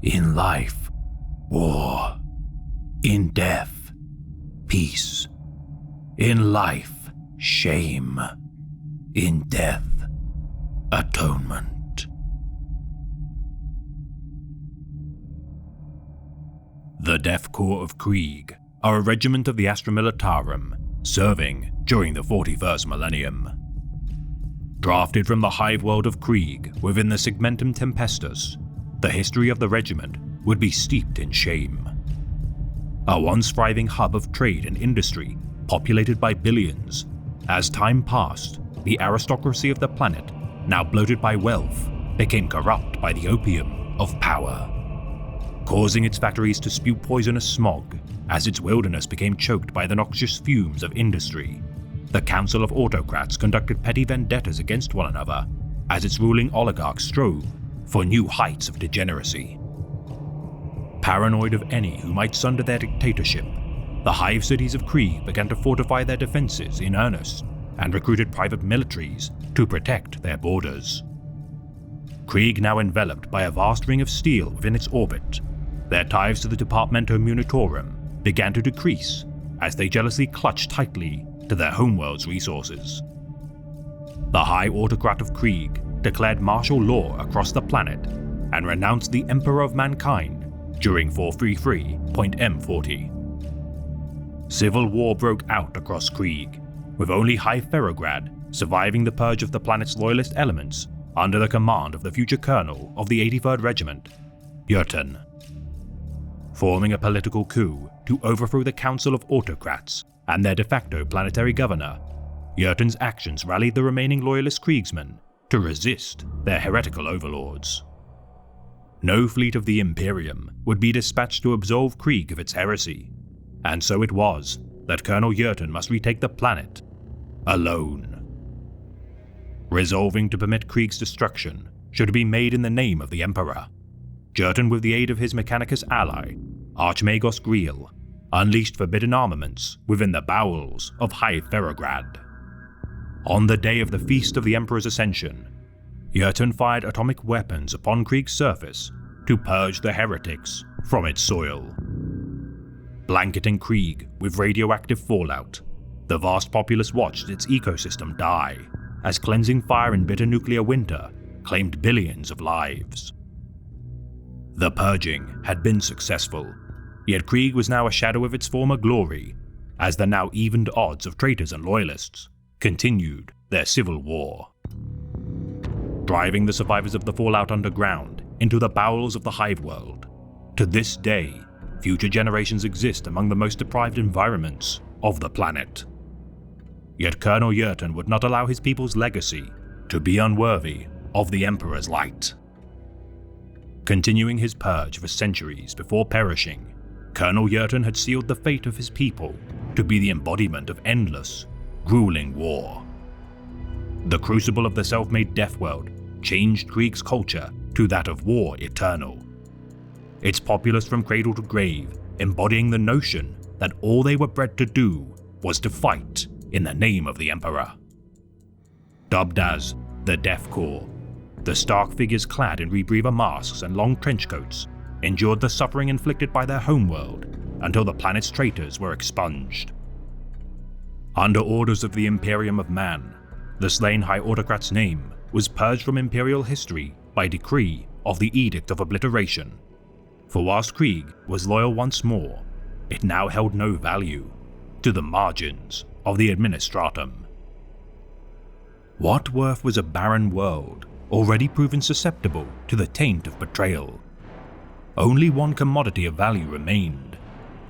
In life, war. In death, peace. In life, shame. In death, atonement. The Death Corps of Krieg are a regiment of the Astra Militarum serving during the 41st millennium. Drafted from the hive world of Krieg within the Segmentum Tempestus, the history of the regiment would be steeped in shame. A once thriving hub of trade and industry populated by billions, as time passed, the aristocracy of the planet, now bloated by wealth, became corrupt by the opium of power, causing its factories to spew poisonous smog as its wilderness became choked by the noxious fumes of industry. The Council of Autocrats conducted petty vendettas against one another as its ruling oligarchs strove for new heights of degeneracy. Paranoid of any who might sunder their dictatorship, the hive cities of Krieg began to fortify their defenses in earnest and recruited private militaries to protect their borders. Krieg, now enveloped by a vast ring of steel within its orbit, their ties to the Departamento Munitorum began to decrease as they jealously clutched tightly to their homeworld's resources. The High Autocrat of Krieg declared martial law across the planet and renounced the Emperor of Mankind during 433.M40. Civil war broke out across Krieg, with only High Ferrograd surviving the purge of the planet's loyalist elements under the command of the future colonel of the 83rd Regiment, Jurten. Forming a political coup to overthrow the Council of Autocrats and their de facto planetary governor, Jurten's actions rallied the remaining loyalist Kriegsmen to resist their heretical overlords. No fleet of the Imperium would be dispatched to absolve Krieg of its heresy, and so it was that Colonel Jurten must retake the planet alone. Resolving to permit Krieg's destruction should be made in the name of the Emperor, Jurten, with the aid of his Mechanicus ally, Archmagos Griel, unleashed forbidden armaments within the bowels of High Ferrograd. On the day of the Feast of the Emperor's Ascension, Jurten fired atomic weapons upon Krieg's surface to purge the heretics from its soil. Blanketing Krieg with radioactive fallout, the vast populace watched its ecosystem die as cleansing fire and bitter nuclear winter claimed billions of lives. The purging had been successful, yet Krieg was now a shadow of its former glory as the now evened odds of traitors and loyalists continued their civil war. Driving the survivors of the fallout underground into the bowels of the hive world, to this day, future generations exist among the most deprived environments of the planet. Yet Colonel Jurten would not allow his people's legacy to be unworthy of the Emperor's light. Continuing his purge for centuries before perishing, Colonel Jurten had sealed the fate of his people to be the embodiment of endless, grueling war. The crucible of the self-made death world changed Krieg's culture to that of war eternal. Its populace from cradle to grave embodying the notion that all they were bred to do was to fight in the name of the Emperor. Dubbed as the Death Corps, the stark figures clad in rebreather masks and long trench coats endured the suffering inflicted by their homeworld until the planet's traitors were expunged. Under orders of the Imperium of Man, the slain High Autocrat's name was purged from Imperial history by decree of the Edict of Obliteration. For whilst Krieg was loyal once more, it now held no value to the margins of the Administratum. What worth was a barren world already proven susceptible to the taint of betrayal? Only one commodity of value remained: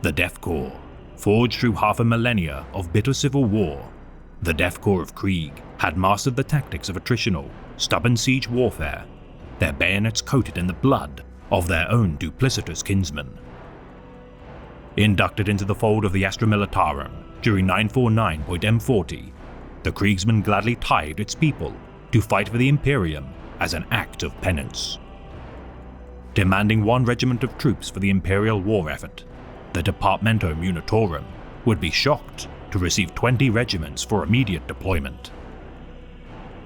the Death Corps. Forged through half a millennia of bitter civil war, the Death Corps of Krieg had mastered the tactics of attritional, stubborn siege warfare, their bayonets coated in the blood of their own duplicitous kinsmen. Inducted into the fold of the Astra Militarum during 949.M40, the Kriegsmen gladly tithed its people to fight for the Imperium as an act of penance. Demanding one regiment of troops for the Imperial war effort, the Departamento Munitorum would be shocked to receive 20 regiments for immediate deployment.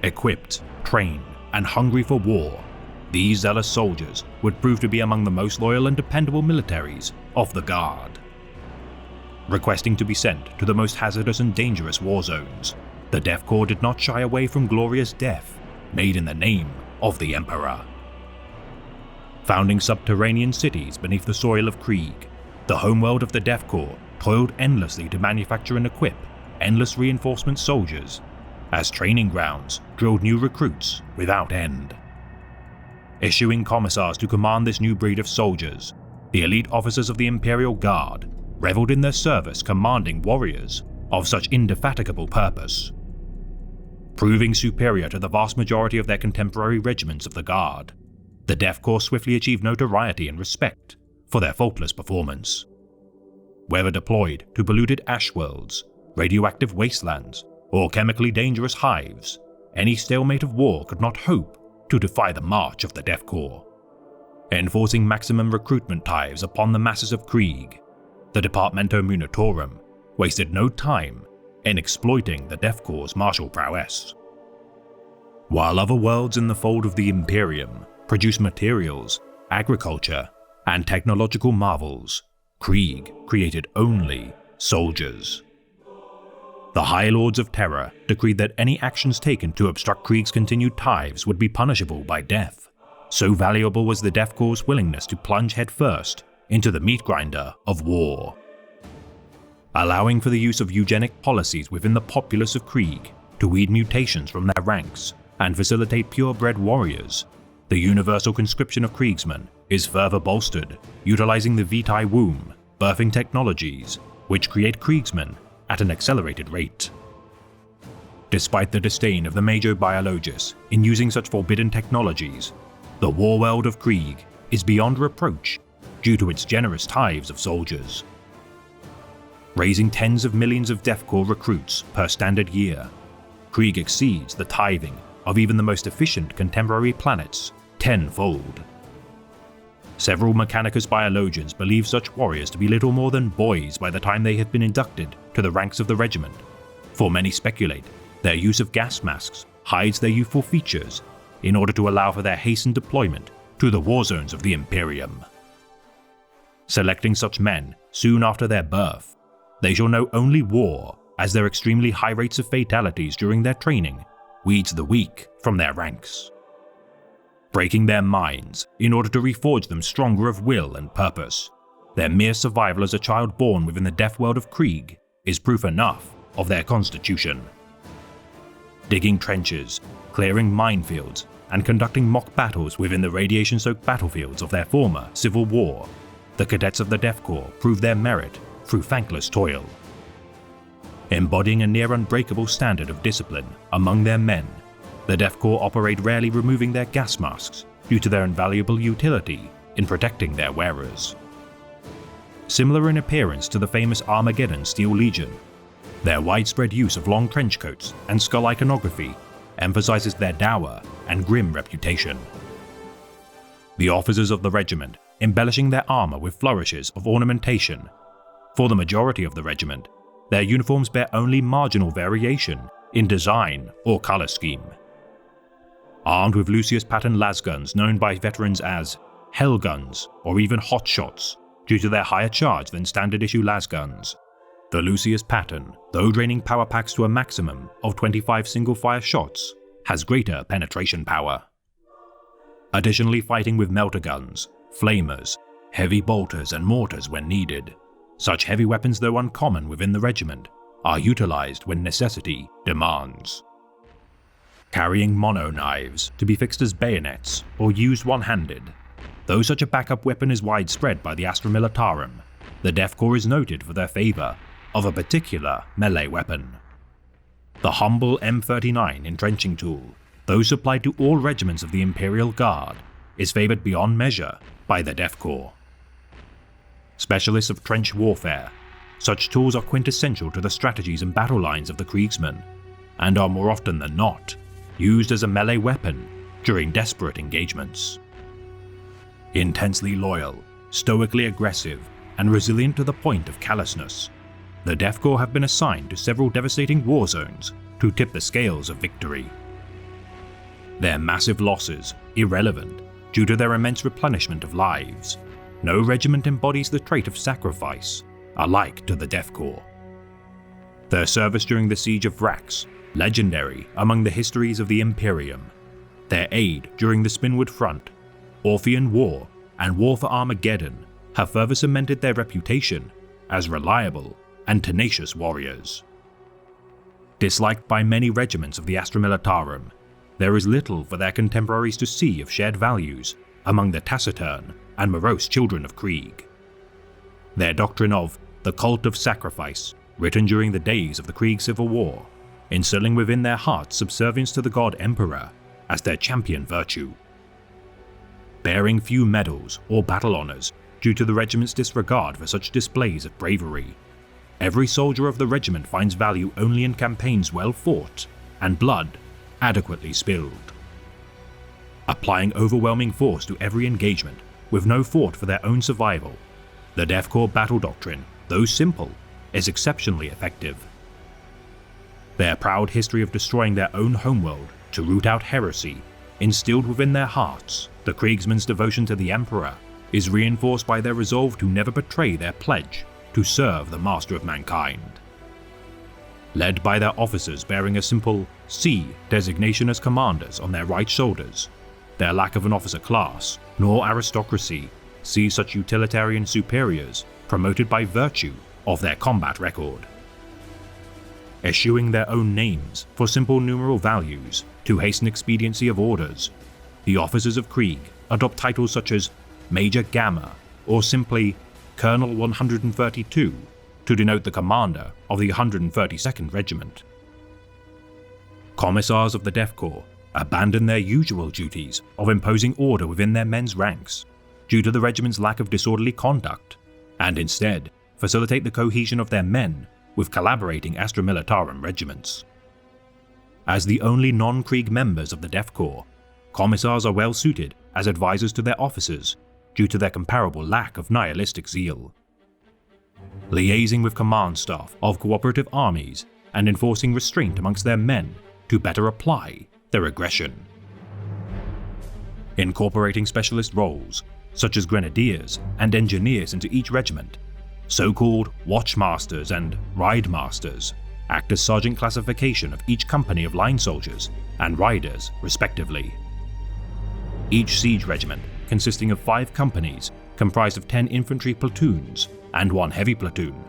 Equipped, trained, and hungry for war, these zealous soldiers would prove to be among the most loyal and dependable militaries of the Guard. Requesting to be sent to the most hazardous and dangerous war zones, the Death Korps did not shy away from glorious death made in the name of the Emperor. Founding subterranean cities beneath the soil of Krieg, the homeworld of the Death Korps toiled endlessly to manufacture and equip endless reinforcement soldiers, as training grounds drilled new recruits without end. Issuing commissars to command this new breed of soldiers, the elite officers of the Imperial Guard reveled in their service commanding warriors of such indefatigable purpose. Proving superior to the vast majority of their contemporary regiments of the Guard, the Death Korps swiftly achieved notoriety and respect for their faultless performance. Whether deployed to polluted ash worlds, radioactive wastelands, or chemically dangerous hives, any stalemate of war could not hope to defy the march of the Death Korps. Enforcing maximum recruitment tithes upon the masses of Krieg, the Departamento Munitorum wasted no time in exploiting the Death Korps' martial prowess. While other worlds in the fold of the Imperium produced materials, agriculture, and technological marvels, Krieg created only soldiers. The High Lords of Terror decreed that any actions taken to obstruct Krieg's continued tithes would be punishable by death. So valuable was the Death Korps' willingness to plunge headfirst into the meat grinder of war. Allowing for the use of eugenic policies within the populace of Krieg to weed mutations from their ranks and facilitate purebred warriors, the universal conscription of Kriegsmen is further bolstered, utilizing the Vitae womb birthing technologies which create Kriegsmen at an accelerated rate. Despite the disdain of the major biologists in using such forbidden technologies, the war world of Krieg is beyond reproach due to its generous tithes of soldiers. Raising tens of millions of Death Korps recruits per standard year, Krieg exceeds the tithing of even the most efficient contemporary planets tenfold. Several Mechanicus biologians believe such warriors to be little more than boys by the time they have been inducted to the ranks of the regiment, for many speculate their use of gas masks hides their youthful features in order to allow for their hastened deployment to the war zones of the Imperium. Selecting such men soon after their birth, they shall know only war, as their extremely high rates of fatalities during their training weeds the weak from their ranks. Breaking their minds in order to reforge them stronger of will and purpose, their mere survival as a child born within the death world of Krieg is proof enough of their constitution. Digging trenches, clearing minefields, and conducting mock battles within the radiation-soaked battlefields of their former civil war, the cadets of the Death Korps prove their merit through thankless toil. Embodying a near unbreakable standard of discipline among their men, the Death Korps operate rarely removing their gas masks due to their invaluable utility in protecting their wearers. Similar in appearance to the famous Armageddon Steel Legion, their widespread use of long trench coats and skull iconography emphasizes their dour and grim reputation. The officers of the regiment embellishing their armor with flourishes of ornamentation. For the majority of the regiment, their uniforms bear only marginal variation in design or color scheme. Armed with Lucius pattern lasguns known by veterans as Hell Guns or even Hot Shots due to their higher charge than standard issue lasguns, the Lucius pattern, though draining power packs to a maximum of 25 single-fire shots, has greater penetration power. Additionally, fighting with melter guns, flamers, heavy bolters and mortars when needed, such heavy weapons, though uncommon within the regiment, are utilized when necessity demands. Carrying mono knives to be fixed as bayonets or used one-handed, though such a backup weapon is widespread by the Astra Militarum, the Death Korps is noted for their favor of a particular melee weapon. The humble M39 entrenching tool, though supplied to all regiments of the Imperial Guard, is favored beyond measure by the Death Korps. Specialists of trench warfare, such tools are quintessential to the strategies and battle lines of the Kriegsmen, and are more often than not used as a melee weapon during desperate engagements. Intensely loyal, stoically aggressive, and resilient to the point of callousness, the Death Korps have been assigned to several devastating war zones to tip the scales of victory. Their massive losses, irrelevant, due to their immense replenishment of lives. No regiment embodies the trait of sacrifice, alike to the Death Korps. Their service during the Siege of Vrax, legendary among the histories of the Imperium. Their aid during the Spinwood Front, Orphean War, and War for Armageddon have further cemented their reputation as reliable and tenacious warriors. Disliked by many regiments of the Astra Militarum, there is little for their contemporaries to see of shared values among the taciturn and morose children of Krieg. Their doctrine of the cult of sacrifice, written during the days of the Krieg Civil War, instilling within their hearts subservience to the God Emperor as their champion virtue. Bearing few medals or battle honors due to the regiment's disregard for such displays of bravery, every soldier of the regiment finds value only in campaigns well fought and blood adequately spilled. Applying overwhelming force to every engagement with no thought for their own survival, the Death Korps battle doctrine, though simple, is exceptionally effective. Their proud history of destroying their own homeworld to root out heresy, instilled within their hearts, the Kriegsmen's devotion to the Emperor, is reinforced by their resolve to never betray their pledge to serve the Master of Mankind. Led by their officers bearing a simple C designation as commanders on their right shoulders, their lack of an officer class, nor aristocracy, sees such utilitarian superiors promoted by virtue of their combat record. Eschewing their own names for simple numeral values to hasten expediency of orders, the officers of Krieg adopt titles such as Major Gamma or simply Colonel 132 to denote the commander of the 132nd Regiment. Commissars of the Death Korps abandon their usual duties of imposing order within their men's ranks due to the regiment's lack of disorderly conduct, and instead facilitate the cohesion of their men with collaborating Astra Militarum regiments. As the only non-Krieg members of the Death Korps, commissars are well suited as advisors to their officers due to their comparable lack of nihilistic zeal. Liaising with command staff of cooperative armies and enforcing restraint amongst their men to better apply their aggression. Incorporating specialist roles, such as grenadiers and engineers into each regiment, so-called watchmasters and ride masters act as sergeant classification of each company of line soldiers and riders, respectively. Each siege regiment, consisting of 5 companies comprised of 10 infantry platoons and 1 heavy platoon,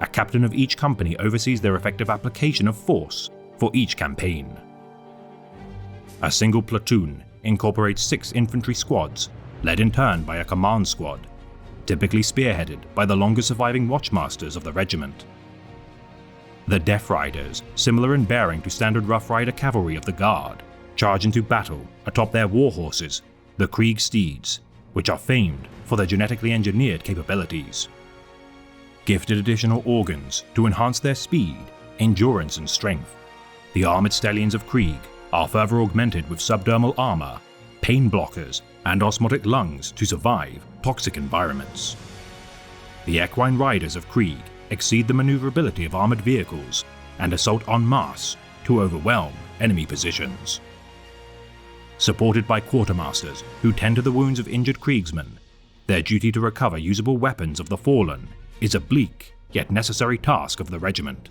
a captain of each company oversees their effective application of force for each campaign. A single platoon incorporates 6 infantry squads, led in turn by a command squad, typically spearheaded by the longest surviving watchmasters of the regiment. The Death Riders, similar in bearing to standard Rough Rider cavalry of the Guard, charge into battle atop their war horses, the Krieg steeds, which are famed for their genetically engineered capabilities. Gifted additional organs to enhance their speed, endurance and strength, the armored stallions of Krieg are further augmented with subdermal armor, pain blockers, and osmotic lungs to survive toxic environments. The equine riders of Krieg exceed the maneuverability of armored vehicles and assault en masse to overwhelm enemy positions. Supported by quartermasters who tend to the wounds of injured Kriegsmen, their duty to recover usable weapons of the fallen is a bleak yet necessary task of the regiment.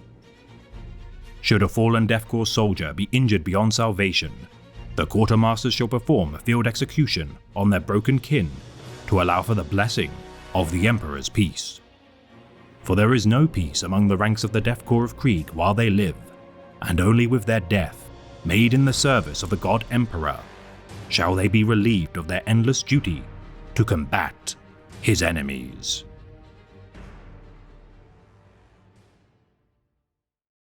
Should a fallen Death Korps soldier be injured beyond salvation, the quartermasters shall perform a field execution on their broken kin to allow for the blessing of the Emperor's peace. For there is no peace among the ranks of the Death Korps of Krieg while they live, and only with their death, made in the service of the God Emperor, shall they be relieved of their endless duty to combat his enemies.